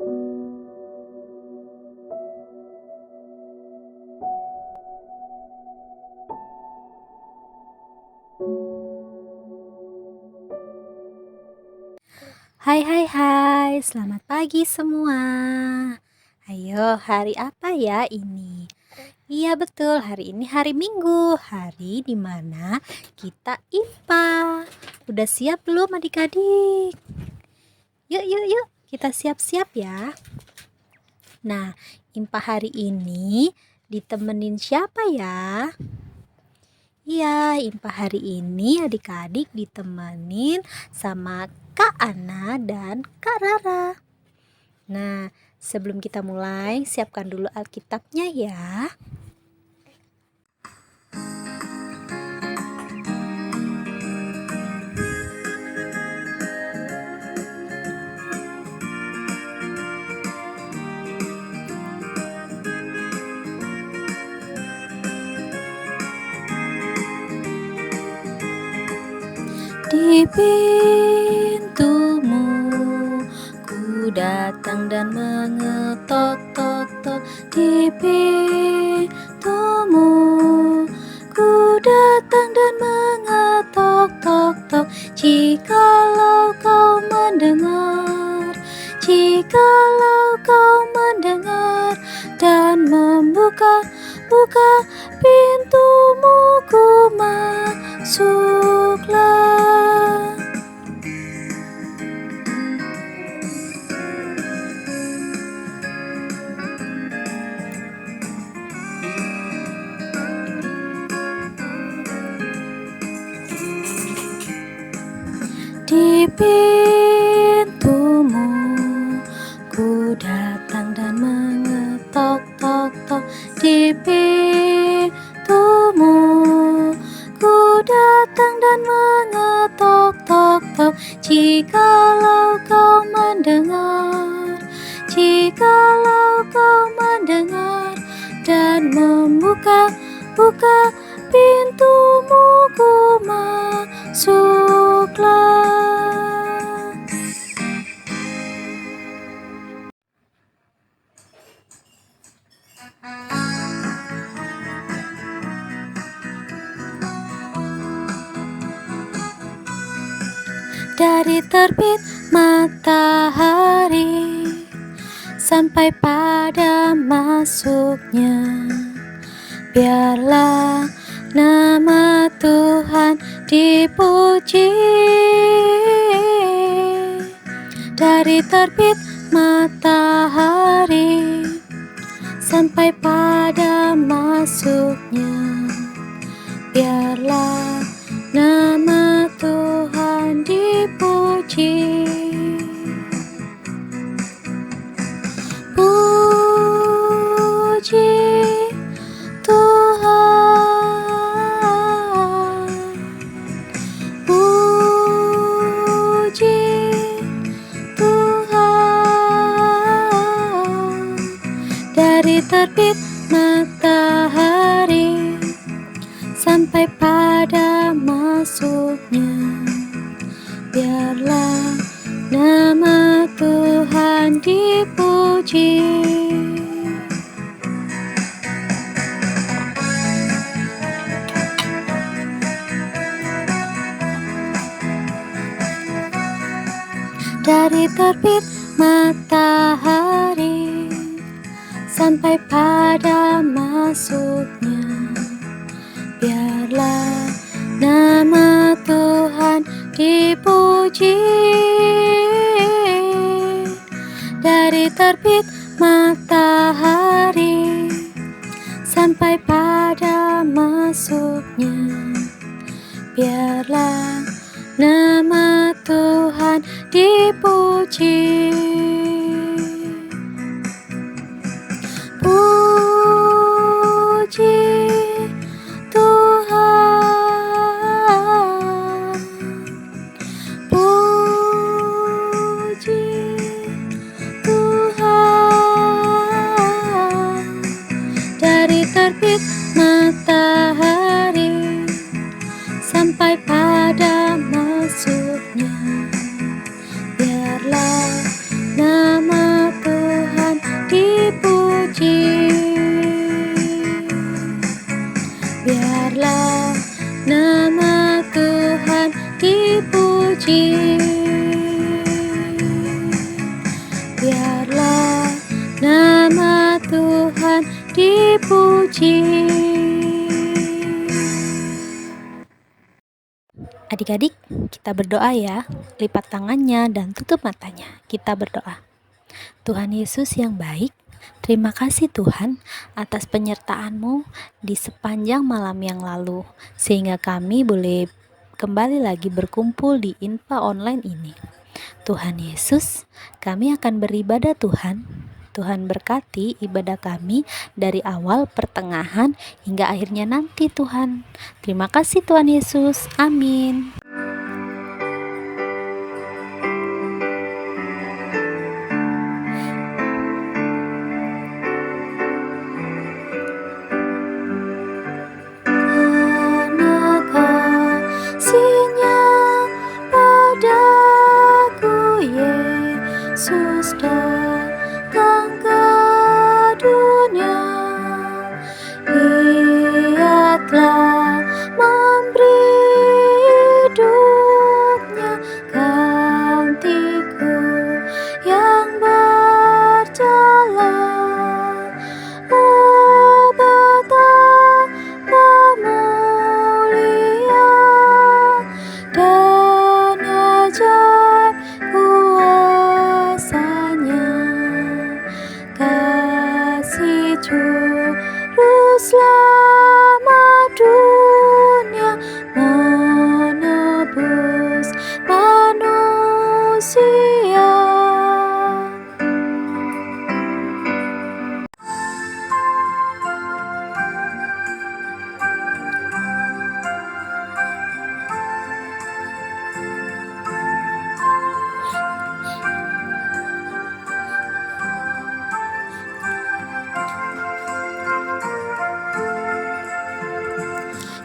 Hai hai hai, selamat pagi semua. Ayo, hari apa ya ini? Iya betul, hari ini hari Minggu, hari di mana kita IPA. Udah siap belum adik-adik? Yuk yuk yuk, kita siap-siap ya. Nah, IPA hari ini ditemenin siapa ya? Iya, IPA hari ini adik-adik ditemenin sama Kak Ana dan Kak Rara. Nah, sebelum kita mulai, siapkan dulu Alkitabnya ya. Di pintumu ku datang dan mengetok tok tok. Di pintumu ku datang dan mengetok tok tok. Jikalau kau mendengar, jikalau kau mendengar dan buka pintumu, ku masuklah. Di pintumu ku datang dan mengetok tok tok. Di pintumu ku datang dan mengetok tok tok. Jikalau kau mendengar, jikalau kau mendengar dan buka pintumu, ku masuklah. Dari terbit matahari sampai pada masuknya, biarlah nama Tuhan dipuji. Dari terbit matahari sampai pada masuknya, biarlah nama Tuhan dipuji. Puji Tuhan, puji Tuhan. Dari terbit matahari sampai pada masuknya, biarlah nama Tuhan dipuji. Dari terbit matahari sampai pada masuknya, biarlah nama Tuhan dipuji. Dari terbit matahari sampai pada masuknya, biarlah nama Tuhan dipuji. Puji Tuhan, puji Tuhan. Dari terbit matahari sampai pada masuknya, biarlah Tuhan dipuji. Adik-adik, kita berdoa ya. Lipat tangannya dan tutup matanya. Kita berdoa. Tuhan Yesus yang baik, terima kasih Tuhan atas penyertaan-Mu di sepanjang malam yang lalu, sehingga kami boleh kembali lagi berkumpul di Infa Online ini. Tuhan Yesus, kami akan beribadah Tuhan. Tuhan berkati ibadah kami dari awal, pertengahan, hingga akhirnya nanti Tuhan. Terima kasih Tuhan Yesus. Amin. Karena kasih-Nya padaku, Yesus datang ke dunia. Ia telah memberi hidupnya gantiku yang berjalan. Oh, betapa mulia dan ajaib kuasa-Nya. Kasih Juru Selamat dunia menebus manusia.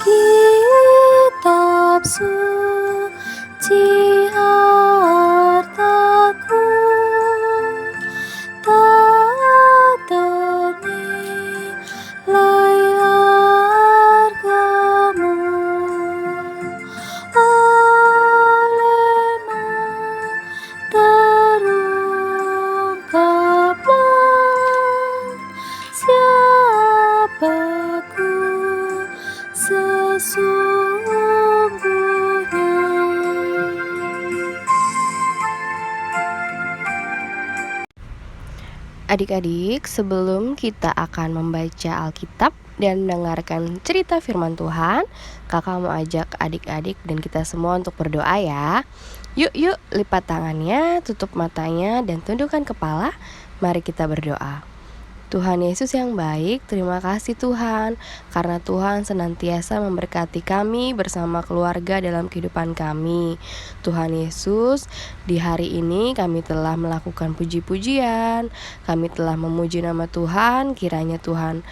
Kitab suci hartaku, tak ternilai hargamu. Oleh-Mu terungkaplah siapaku sesungguhnya. Adik-adik, sebelum kita akan membaca Alkitab dan mendengarkan cerita firman Tuhan, kakak mau ajak adik-adik dan kita semua untuk berdoa ya. Yuk lipat tangannya, tutup matanya dan tundukkan kepala. Mari kita berdoa. Tuhan Yesus yang baik, terima kasih Tuhan, karena Tuhan senantiasa memberkati kami bersama keluarga dalam kehidupan kami. Tuhan Yesus, di hari ini kami telah melakukan puji-pujian, kami telah memuji nama Tuhan, kiranya Tuhan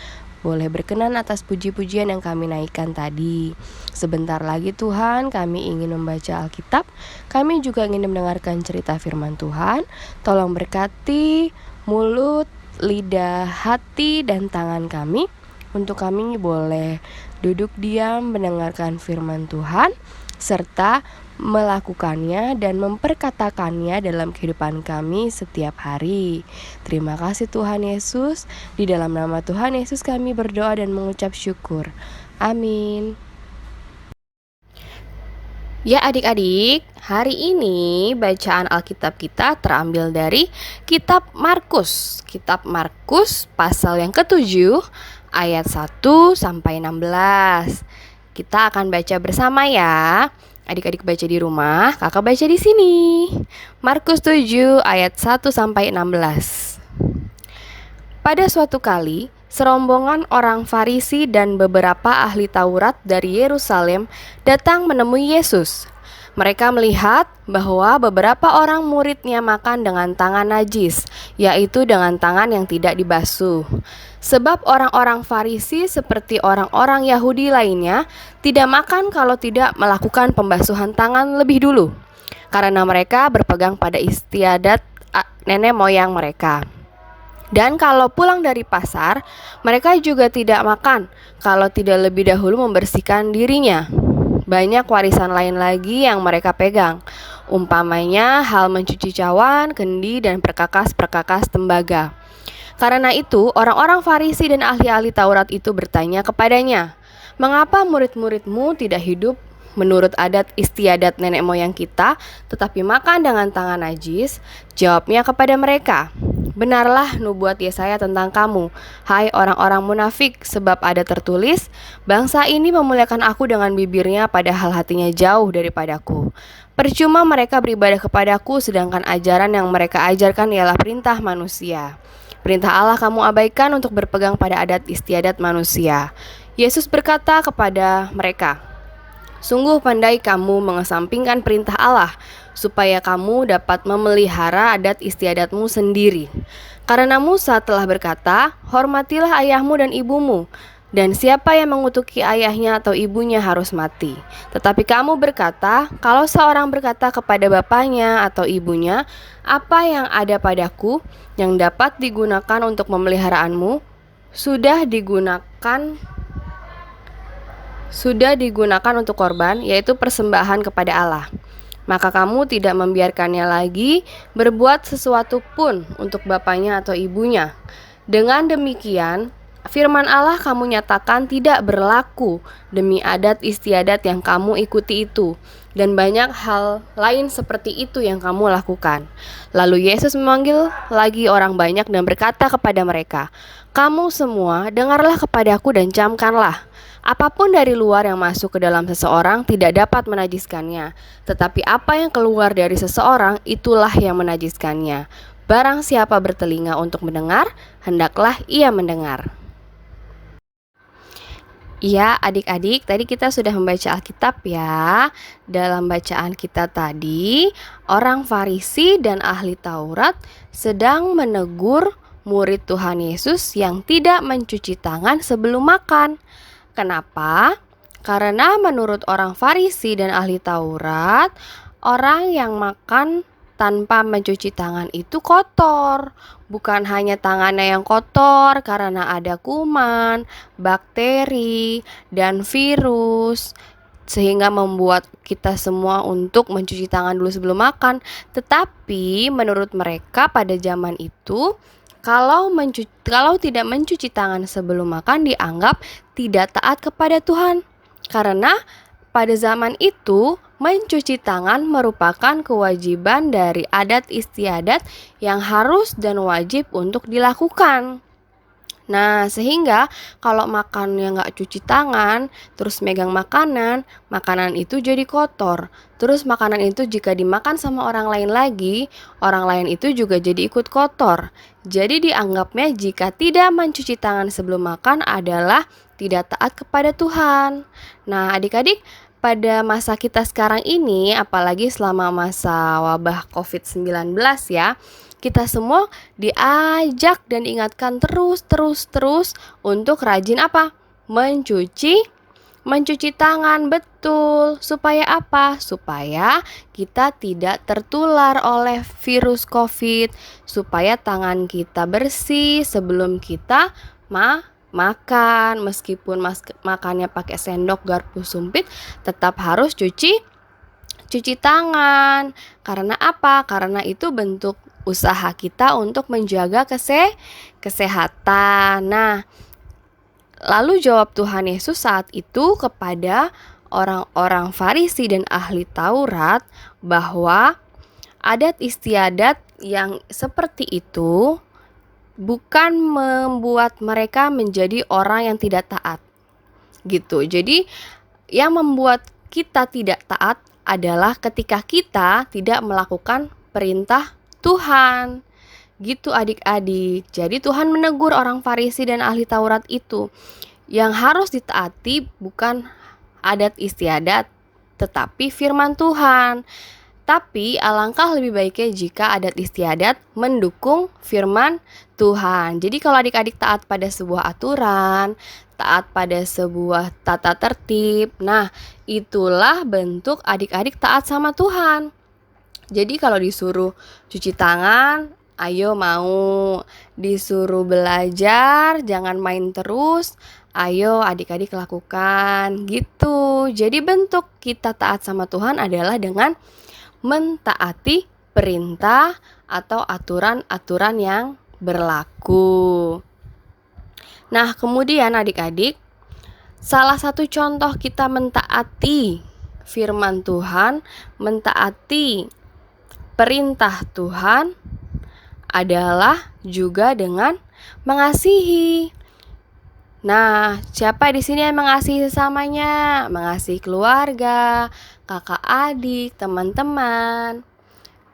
boleh berkenan atas puji-pujian yang kami naikkan tadi. Sebentar lagi Tuhan, kami ingin membaca Alkitab, kami juga ingin mendengarkan cerita firman Tuhan. Tolong berkati mulut, lidah, hati, dan tangan kami, untuk kami boleh duduk diam mendengarkan firman Tuhan, serta melakukannya dan memperkatakannya dalam kehidupan kami setiap hari. Terima kasih Tuhan Yesus. Di dalam nama Tuhan Yesus kami berdoa dan mengucap syukur. Amin. Ya adik-adik, hari ini bacaan Alkitab kita terambil dari Kitab Markus. Kitab Markus pasal yang ke-7 ayat 1 sampai 16. Kita akan baca bersama ya. Adik-adik baca di rumah, kakak baca di sini. Markus 7 ayat 1 sampai 16. Pada suatu kali, serombongan orang Farisi dan beberapa ahli Taurat dari Yerusalem datang menemui Yesus. Mereka melihat bahwa beberapa orang muridnya makan dengan tangan najis, yaitu dengan tangan yang tidak dibasuh. Sebab orang-orang Farisi seperti orang-orang Yahudi lainnya tidak makan kalau tidak melakukan pembasuhan tangan lebih dulu, karena mereka berpegang pada istiadat nenek moyang mereka. Dan kalau pulang dari pasar, mereka juga tidak makan kalau tidak lebih dahulu membersihkan dirinya. Banyak warisan lain lagi yang mereka pegang, umpamanya hal mencuci cawan, kendi, dan perkakas-perkakas tembaga. Karena itu, orang-orang Farisi dan ahli-ahli Taurat itu bertanya kepadanya, "Mengapa murid-muridmu tidak hidup menurut adat istiadat nenek moyang kita, tetapi makan dengan tangan najis?" Jawabnya kepada mereka, "Benarlah nubuat Yesaya tentang kamu, hai orang-orang munafik, sebab ada tertulis, bangsa ini memuliakan aku dengan bibirnya, padahal hatinya jauh daripadaku. Percuma mereka beribadah kepadaku, sedangkan ajaran yang mereka ajarkan ialah perintah manusia. Perintah Allah kamu abaikan untuk berpegang pada adat istiadat manusia." Yesus berkata kepada mereka, "Sungguh pandai kamu mengesampingkan perintah Allah, supaya kamu dapat memelihara adat istiadatmu sendiri. Karena Musa telah berkata, hormatilah ayahmu dan ibumu, dan siapa yang mengutuki ayahnya atau ibunya harus mati. Tetapi kamu berkata, kalau seorang berkata kepada bapaknya atau ibunya, apa yang ada padaku yang dapat digunakan untuk memeliharaanmu, sudah digunakan untuk korban, yaitu persembahan kepada Allah. Maka kamu tidak membiarkannya lagi berbuat sesuatu pun untuk bapaknya atau ibunya. Dengan demikian, firman Allah kamu nyatakan tidak berlaku demi adat istiadat yang kamu ikuti itu, dan banyak hal lain seperti itu yang kamu lakukan." Lalu Yesus memanggil lagi orang banyak dan berkata kepada mereka, "Kamu semua dengarlah kepadaku dan camkanlah. Apapun dari luar yang masuk ke dalam seseorang tidak dapat menajiskannya, tetapi apa yang keluar dari seseorang itulah yang menajiskannya. Barang siapa bertelinga untuk mendengar, hendaklah ia mendengar." Iya, adik-adik, tadi kita sudah membaca Alkitab ya. Dalam bacaan kita tadi, orang Farisi dan ahli Taurat sedang menegur murid Tuhan Yesus yang tidak mencuci tangan sebelum makan. Kenapa? Karena menurut orang Farisi dan ahli Taurat, orang yang makan tanpa mencuci tangan itu kotor. Bukan hanya tangannya yang kotor karena ada kuman, bakteri, dan virus, sehingga membuat kita semua untuk mencuci tangan dulu sebelum makan. Tetapi menurut mereka pada zaman itu, kalau tidak mencuci tangan sebelum makan dianggap tidak taat kepada Tuhan. Karena pada zaman itu mencuci tangan merupakan kewajiban dari adat istiadat yang harus dan wajib untuk dilakukan. Nah, sehingga kalau makannya nggak cuci tangan, terus megang makanan, makanan itu jadi kotor. Terus makanan itu jika dimakan sama orang lain lagi, orang lain itu juga jadi ikut kotor. Jadi dianggapnya jika tidak mencuci tangan sebelum makan adalah tidak taat kepada Tuhan. Nah, adik-adik, pada masa kita sekarang ini, apalagi selama masa wabah COVID-19 ya, kita semua diajak dan diingatkan terus untuk rajin apa? Mencuci tangan, betul. Supaya apa? Supaya kita tidak tertular oleh virus COVID, supaya tangan kita bersih sebelum kita makan. Meskipun makannya pakai sendok, garpu, sumpit, tetap harus cuci tangan. Karena apa? Karena itu bentuk usaha kita untuk menjaga kesehatan. Nah, lalu jawab Tuhan Yesus saat itu kepada orang-orang Farisi dan ahli Taurat bahwa adat istiadat yang seperti itu bukan membuat mereka menjadi orang yang tidak taat. Gitu. Jadi yang membuat kita tidak taat adalah ketika kita tidak melakukan perintah Tuhan. Gitu adik-adik. Jadi Tuhan menegur orang Farisi dan ahli Taurat itu. Yang harus ditaati bukan adat istiadat, tetapi firman Tuhan. Tapi alangkah lebih baiknya jika adat istiadat mendukung firman Tuhan. Jadi kalau adik-adik taat pada sebuah aturan, taat pada sebuah tata tertib, nah itulah bentuk adik-adik taat sama Tuhan. Jadi kalau disuruh cuci tangan, ayo mau. Disuruh belajar, jangan main terus, ayo adik-adik lakukan gitu. Jadi bentuk kita taat sama Tuhan adalah dengan mentaati perintah atau aturan-aturan yang berlaku. Nah, kemudian adik-adik, salah satu contoh kita mentaati firman Tuhan, mentaati perintah Tuhan adalah juga dengan mengasihi. Nah, siapa di sini yang mengasihi sesamanya? Mengasihi keluarga, kakak adik, teman-teman.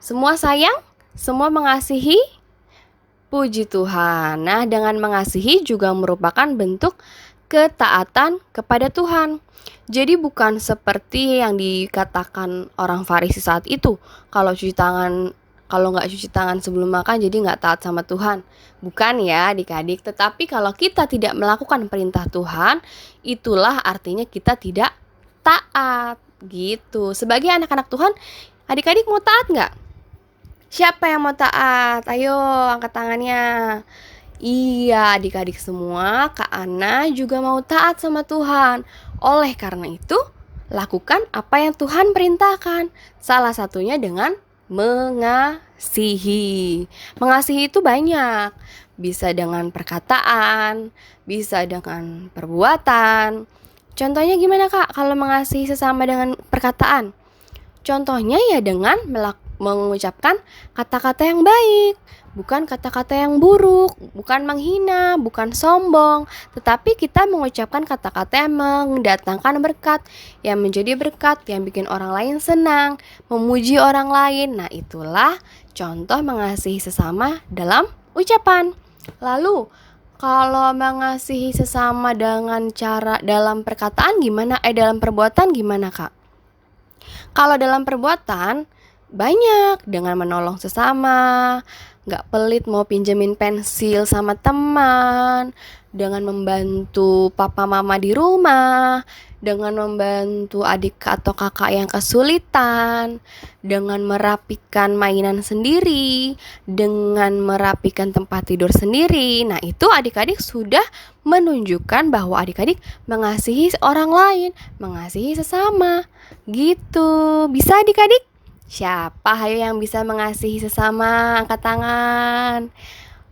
Semua sayang? Semua mengasihi? Puji Tuhan. Nah, dengan mengasihi juga merupakan bentuk ketaatan kepada Tuhan. Jadi bukan seperti yang dikatakan orang Farisi saat itu, kalau nggak cuci tangan sebelum makan jadi nggak taat sama Tuhan. Bukan ya adik-adik, tetapi kalau kita tidak melakukan perintah Tuhan, itulah artinya kita tidak taat gitu. Sebagai anak-anak Tuhan, adik-adik mau taat nggak? Siapa yang mau taat? Ayo angkat tangannya. Iya, adik-adik semua, Kak Ana juga mau taat sama Tuhan. Oleh karena itu, lakukan apa yang Tuhan perintahkan. Salah satunya dengan mengasihi. Mengasihi itu banyak. Bisa dengan perkataan, bisa dengan perbuatan. Contohnya gimana Kak kalau mengasihi sesama dengan perkataan? Contohnya ya dengan mengucapkan kata-kata yang baik, bukan kata-kata yang buruk, bukan menghina, bukan sombong, tetapi kita mengucapkan kata-kata yang mendatangkan berkat, yang menjadi berkat, yang bikin orang lain senang, memuji orang lain. Nah, itulah contoh mengasihi sesama dalam ucapan. Lalu, kalau mengasihi sesama dengan cara dalam perkataan gimana? Dalam perbuatan gimana, Kak? Kalau dalam perbuatan, banyak dengan menolong sesama, gak pelit mau pinjemin pensil sama teman, dengan membantu papa mama di rumah, dengan membantu adik atau kakak yang kesulitan, dengan merapikan mainan sendiri, dengan merapikan tempat tidur sendiri. Nah, itu adik-adik sudah menunjukkan bahwa adik-adik mengasihi orang lain, mengasihi sesama. Gitu. Bisa adik-adik? Siapa hayo yang bisa mengasihi sesama? Angkat tangan.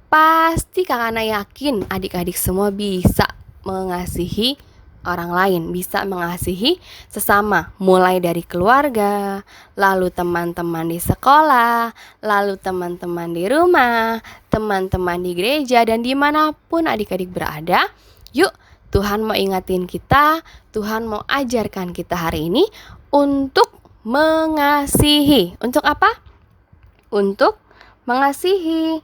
Pasti Kak Ana yakin adik-adik semua bisa mengasihi orang lain, bisa mengasihi sesama, mulai dari keluarga, lalu teman-teman di sekolah, lalu teman-teman di rumah, teman-teman di gereja, dan dimanapun adik-adik berada. Yuk, Tuhan mau ingatin kita, Tuhan mau ajarkan kita hari ini untuk mengasihi. Untuk apa? Untuk mengasihi.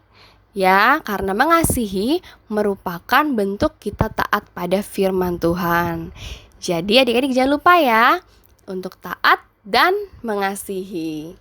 Ya, karena mengasihi merupakan bentuk kita taat pada firman Tuhan. Jadi adik-adik jangan lupa ya untuk taat dan mengasihi.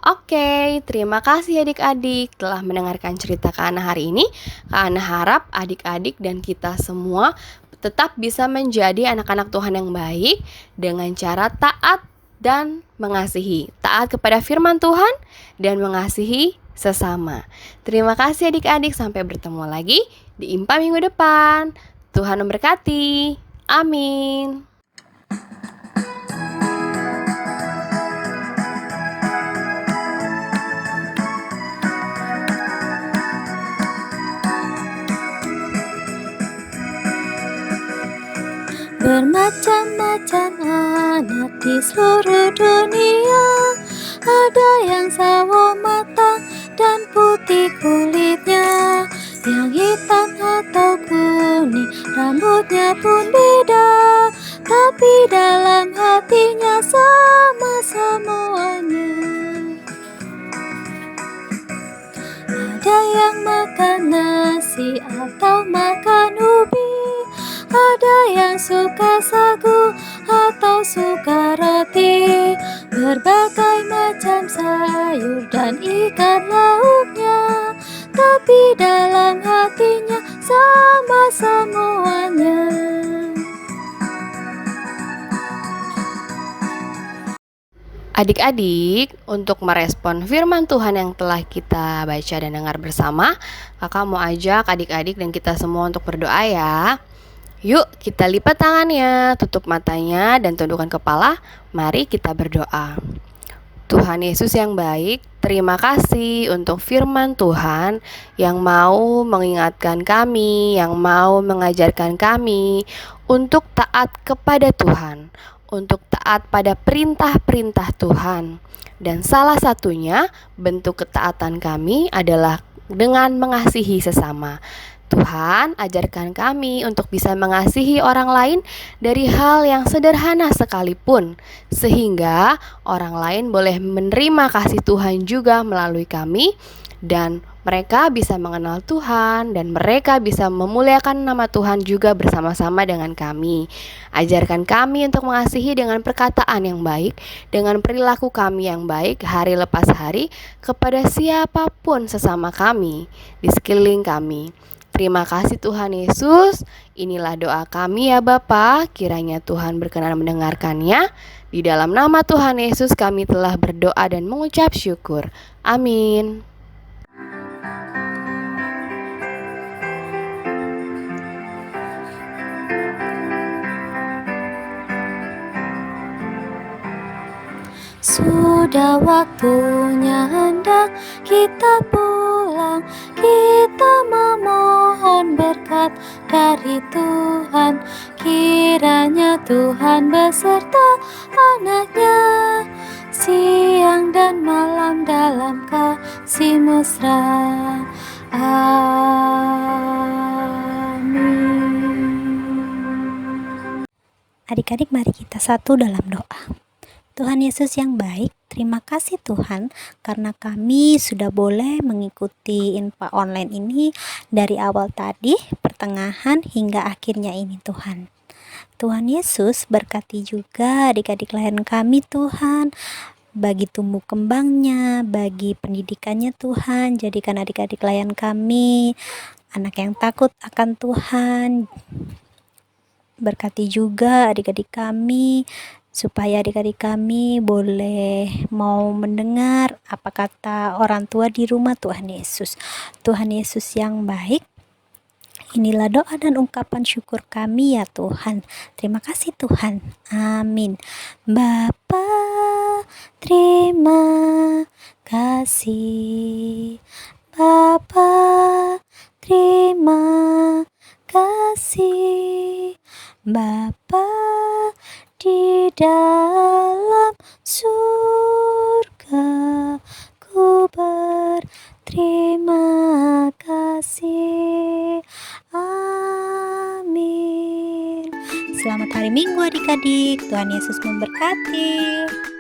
Oke, terima kasih adik-adik telah mendengarkan cerita Kak Ana hari ini. Kak Ana harap adik-adik dan kita semua tetap bisa menjadi anak-anak Tuhan yang baik dengan cara taat dan mengasihi. Taat kepada firman Tuhan dan mengasihi sesama. Terima kasih adik-adik, sampai bertemu lagi di IMPA minggu depan. Tuhan memberkati. Amin. Bermacam-macam anak di seluruh dunia, ada yang sawo mata dan putih kulitnya, yang hitam atau kuning, rambutnya pun beda, tapi dalam hatinya sama semuanya. Ada yang makan nasi atau makan ubi, ada yang suka sagu atau suka roti, berbagai macam sayur dan ikan lauknya, tapi dalam hatinya sama semuanya. Adik-adik, untuk merespon firman Tuhan yang telah kita baca dan dengar bersama, kakak mau ajak adik-adik dan kita semua untuk berdoa ya. Yuk kita lipat tangannya, tutup matanya dan tundukkan kepala. Mari kita berdoa. Tuhan Yesus yang baik, terima kasih untuk firman Tuhan yang mau mengingatkan kami, yang mau mengajarkan kami untuk taat kepada Tuhan, untuk taat pada perintah-perintah Tuhan. Dan salah satunya bentuk ketaatan kami adalah dengan mengasihi sesama. Tuhan, ajarkan kami untuk bisa mengasihi orang lain dari hal yang sederhana sekalipun, sehingga orang lain boleh menerima kasih Tuhan juga melalui kami, dan mereka bisa mengenal Tuhan, dan mereka bisa memuliakan nama Tuhan juga bersama-sama dengan kami. Ajarkan kami untuk mengasihi dengan perkataan yang baik, dengan perilaku kami yang baik hari lepas hari kepada siapapun sesama kami di sekeliling kami. Terima kasih Tuhan Yesus. Inilah doa kami ya Bapa. Kiranya Tuhan berkenan mendengarkannya. Di dalam nama Tuhan Yesus kami telah berdoa dan mengucap syukur. Amin. Sudah waktunya hendak kita pulang, kita memohon berkat dari Tuhan. Kiranya Tuhan beserta anaknya, siang dan malam dalam kasih mesra. Amin. Adik-adik, mari kita satu dalam doa. Tuhan Yesus yang baik, terima kasih Tuhan karena kami sudah boleh mengikuti info online ini dari awal tadi, pertengahan hingga akhirnya ini Tuhan. Tuhan Yesus berkati juga adik-adik lain kami Tuhan, bagi tumbuh kembangnya, bagi pendidikannya Tuhan, jadikan adik-adik lain kami anak yang takut akan Tuhan. Berkati juga adik-adik kami, supaya adik-adik kami boleh mau mendengar apa kata orang tua di rumah Tuhan Yesus. Tuhan Yesus yang baik, inilah doa dan ungkapan syukur kami ya Tuhan. Terima kasih Tuhan. Amin. Bapa, terima kasih. Bapa, terima kasih. Bapa di dalam surga, ku berterima kasih. Amin. Selamat hari Minggu adik-adik. Tuhan Yesus memberkati.